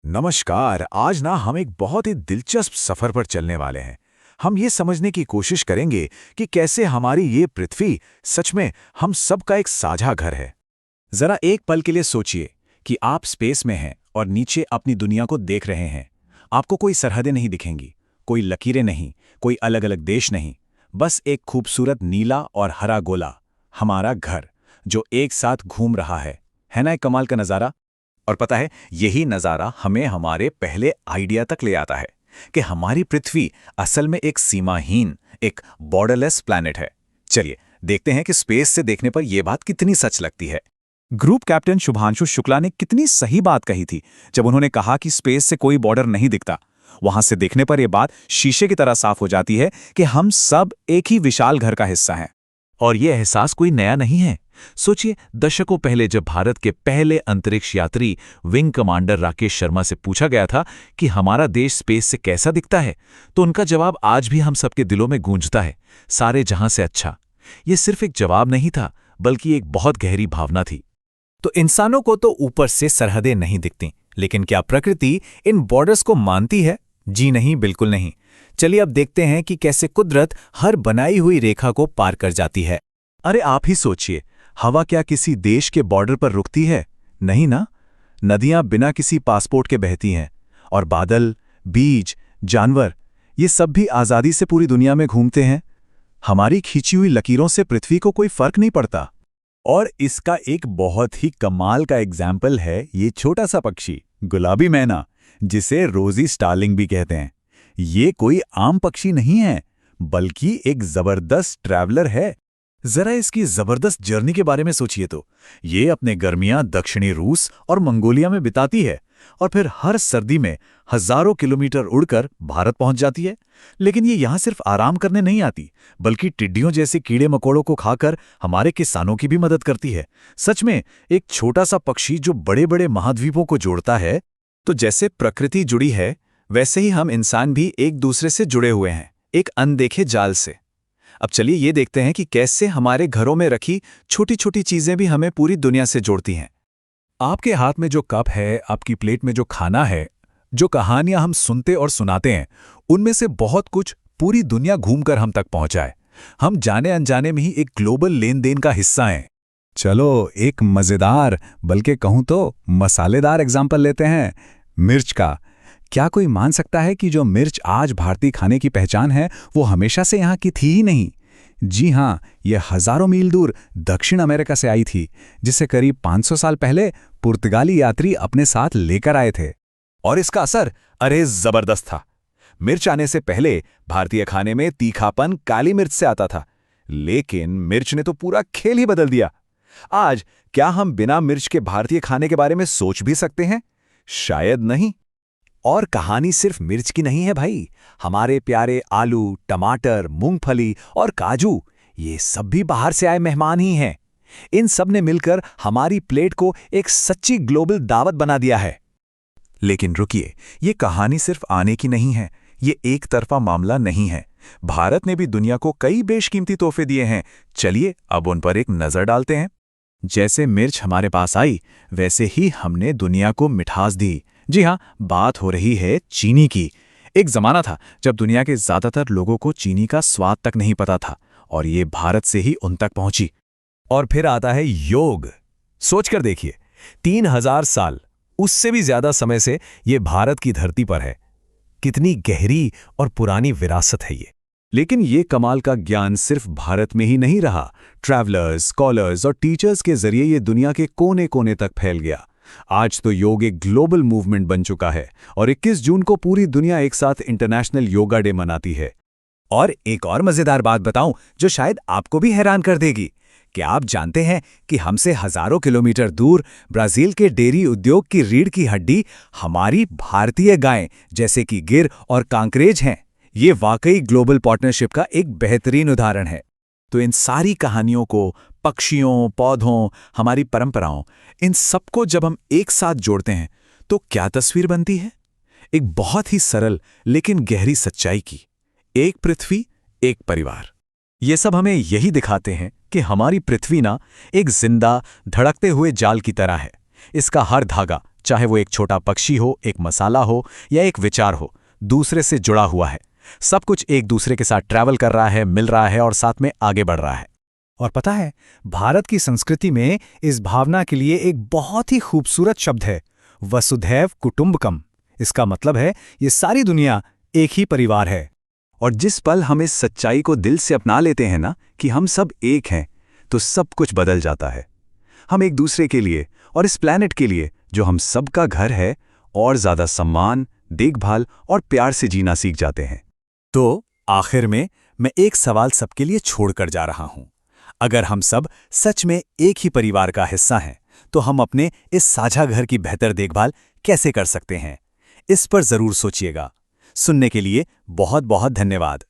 नमस्कार। आज ना हम एक बहुत ही दिलचस्प सफर पर चलने वाले हैं। हम ये समझने की कोशिश करेंगे कि कैसे हमारी ये पृथ्वी सच में हम सबका एक साझा घर है। जरा एक पल के लिए सोचिए कि आप स्पेस में हैं और नीचे अपनी दुनिया को देख रहे हैं। आपको कोई सरहदें नहीं दिखेंगी, कोई लकीरें नहीं, कोई अलग अलग देश नहीं, बस एक खूबसूरत नीला और हरा गोला, हमारा घर, जो एक साथ घूम रहा है ना एक कमाल का नज़ारा। और पता है, यही नज़ारा हमें हमारे पहले आइडिया तक ले आता है कि हमारी पृथ्वी असल में एक सीमाहीन, एक बॉर्डरलेस प्लैनेट है। चलिए देखते हैं कि स्पेस से देखने पर यह बात कितनी सच लगती है। ग्रुप कैप्टन शुभांशु शुक्ला ने कितनी सही बात कही थी जब उन्होंने कहा कि स्पेस से कोई बॉर्डर नहीं दिखता। वहां से देखने पर यह बात शीशे की तरह साफ हो जाती है कि हम सब एक ही विशाल घर का हिस्सा हैं। और यह एहसास कोई नया नहीं है। सोचिए, दशकों पहले जब भारत के पहले अंतरिक्ष यात्री विंग कमांडर राकेश शर्मा से पूछा गया था कि हमारा देश स्पेस से कैसा दिखता है, तो उनका जवाब आज भी हम सबके दिलों में गूंजता है, सारे जहां से अच्छा। यह सिर्फ एक जवाब नहीं था, बल्कि एक बहुत गहरी भावना थी। तो इंसानों को तो ऊपर से सरहदें नहीं दिखती, लेकिन क्या प्रकृति इन बॉर्डर्स को मानती है? जी नहीं, बिल्कुल नहीं। चलिए अब देखते हैं कि कैसे कुदरत हर बनाई हुई रेखा को पार कर जाती है। अरे आप ही सोचिए, हवा क्या किसी देश के बॉर्डर पर रुकती है? नहीं ना। नदियां बिना किसी पासपोर्ट के बहती हैं, और बादल, बीज, जानवर, ये सब भी आज़ादी से पूरी दुनिया में घूमते हैं। हमारी खींची हुई लकीरों से पृथ्वी को कोई फर्क नहीं पड़ता। और इसका एक बहुत ही कमाल का एग्जाम्पल है ये छोटा सा पक्षी, गुलाबी मैना, जिसे रोजी स्टार्लिंग भी कहते हैं। ये कोई आम पक्षी नहीं है, बल्कि एक जबरदस्त ट्रैवलर है। जरा इसकी जबरदस्त जर्नी के बारे में सोचिए तो। ये अपने गर्मियां दक्षिणी रूस और मंगोलिया में बिताती है, और फिर हर सर्दी में हजारों किलोमीटर उड़कर भारत पहुंच जाती है। लेकिन ये यहाँ सिर्फ आराम करने नहीं आती, बल्कि टिड्डियों जैसे कीड़े मकोड़ों को खाकर हमारे किसानों की भी मदद करती है। सच में एक छोटा सा पक्षी जो बड़े बड़े महाद्वीपों को जोड़ता है। तो जैसे प्रकृति जुड़ी है, वैसे ही हम इंसान भी एक दूसरे से जुड़े हुए हैं, एक अनदेखे जाल से। अब चलिए ये देखते हैं कि कैसे हमारे घरों में रखी छोटी छोटी चीजें भी हमें पूरी दुनिया से जोड़ती हैं। आपके हाथ में जो कप है, आपकी प्लेट में जो खाना है, जो कहानियां हम सुनते और सुनाते हैं, उनमें से बहुत कुछ पूरी दुनिया घूमकर हम तक पहुंचा है। हम जाने अनजाने में ही एक ग्लोबल लेन देन का हिस्सा हैं। चलो एक मजेदार, बल्कि कहूं तो मसालेदार एग्जाम्पल लेते हैं, मिर्च का। क्या कोई मान सकता है कि जो मिर्च आज भारतीय खाने की पहचान है, वो हमेशा से यहाँ की थी ही नहीं? जी हाँ, ये हजारों मील दूर दक्षिण अमेरिका से आई थी, जिसे करीब 500 साल पहले पुर्तगाली यात्री अपने साथ लेकर आए थे। और इसका असर अरे जबरदस्त था। मिर्च आने से पहले भारतीय खाने में तीखापन काली मिर्च से आता था, लेकिन मिर्च ने तो पूरा खेल ही बदल दिया। आज क्या हम बिना मिर्च के भारतीय खाने के बारे में सोच भी सकते हैं? शायद नहीं। और कहानी सिर्फ मिर्च की नहीं है भाई। हमारे प्यारे आलू, टमाटर, मूंगफली और काजू, ये सब भी बाहर से आए मेहमान ही हैं। इन सब ने मिलकर हमारी प्लेट को एक सच्ची ग्लोबल दावत बना दिया है। लेकिन रुकिए, ये कहानी सिर्फ आने की नहीं है, ये एक तरफा मामला नहीं है। भारत ने भी दुनिया को कई बेशकीमती तोहफे दिए हैं। चलिए अब उन पर एक नजर डालते हैं। जैसे मिर्च हमारे पास आई, वैसे ही हमने दुनिया को मिठास दी। जी हाँ, बात हो रही है चीनी की। एक जमाना था जब दुनिया के ज्यादातर लोगों को चीनी का स्वाद तक नहीं पता था, और ये भारत से ही उन तक पहुंची। और फिर आता है योग। सोचकर देखिए, 3000 साल, उससे भी ज्यादा समय से ये भारत की धरती पर है। कितनी गहरी और पुरानी विरासत है ये। लेकिन ये कमाल का ज्ञान सिर्फ भारत में ही नहीं रहा। ट्रैवलर्स, स्कॉलर्स और टीचर्स के जरिए ये दुनिया के कोने कोने तक फैल गया। आज तो योग एक ग्लोबल मूवमेंट बन चुका है, और 21 जून को पूरी दुनिया एक साथ इंटरनेशनल योगा डे मनाती है। और एक और मजेदार बात बताऊं, जो शायद आपको भी हैरान कर देगी। क्या आप जानते हैं कि हमसे हजारों किलोमीटर दूर ब्राजील के डेयरी उद्योग की रीढ़ की हड्डी हमारी भारतीय गायें जैसे कि गिर और कांकरेज हैं? ये वाकई ग्लोबल पार्टनरशिप का एक बेहतरीन उदाहरण है। तो इन सारी कहानियों को, पक्षियों, पौधों, हमारी परंपराओं, इन सबको जब हम एक साथ जोड़ते हैं, तो क्या तस्वीर बनती है? एक बहुत ही सरल लेकिन गहरी सच्चाई की। एक पृथ्वी, एक परिवार। ये सब हमें यही दिखाते हैं कि हमारी पृथ्वी ना एक जिंदा, धड़कते हुए जाल की तरह है, इसका हर धागा, चाहे वो एक छोटा पक्षी हो, एक मसाला हो या एक विचार हो, दूसरे से जुड़ा हुआ है। सब कुछ एक दूसरे के साथ ट्रैवल कर रहा है, मिल रहा है और साथ में आगे बढ़ रहा है। और पता है, भारत की संस्कृति में इस भावना के लिए एक बहुत ही खूबसूरत शब्द है, वसुधैव कुटुंबकम। इसका मतलब है ये सारी दुनिया एक ही परिवार है। और जिस पल हम इस सच्चाई को दिल से अपना लेते हैं ना कि हम सब एक हैं, तो सब कुछ बदल जाता है। हम एक दूसरे के लिए और इस प्लैनेट के लिए, जो हम सबका घर है, और ज्यादा सम्मान, देखभाल और प्यार से जीना सीख जाते हैं। तो आखिर में मैं एक सवाल सबके लिए छोड़कर जा रहा हूं। अगर हम सब सच में एक ही परिवार का हिस्सा हैं, तो हम अपने इस साझा घर की बेहतर देखभाल कैसे कर सकते हैं? इस पर जरूर सोचिएगा। सुनने के लिए बहुत बहुत धन्यवाद।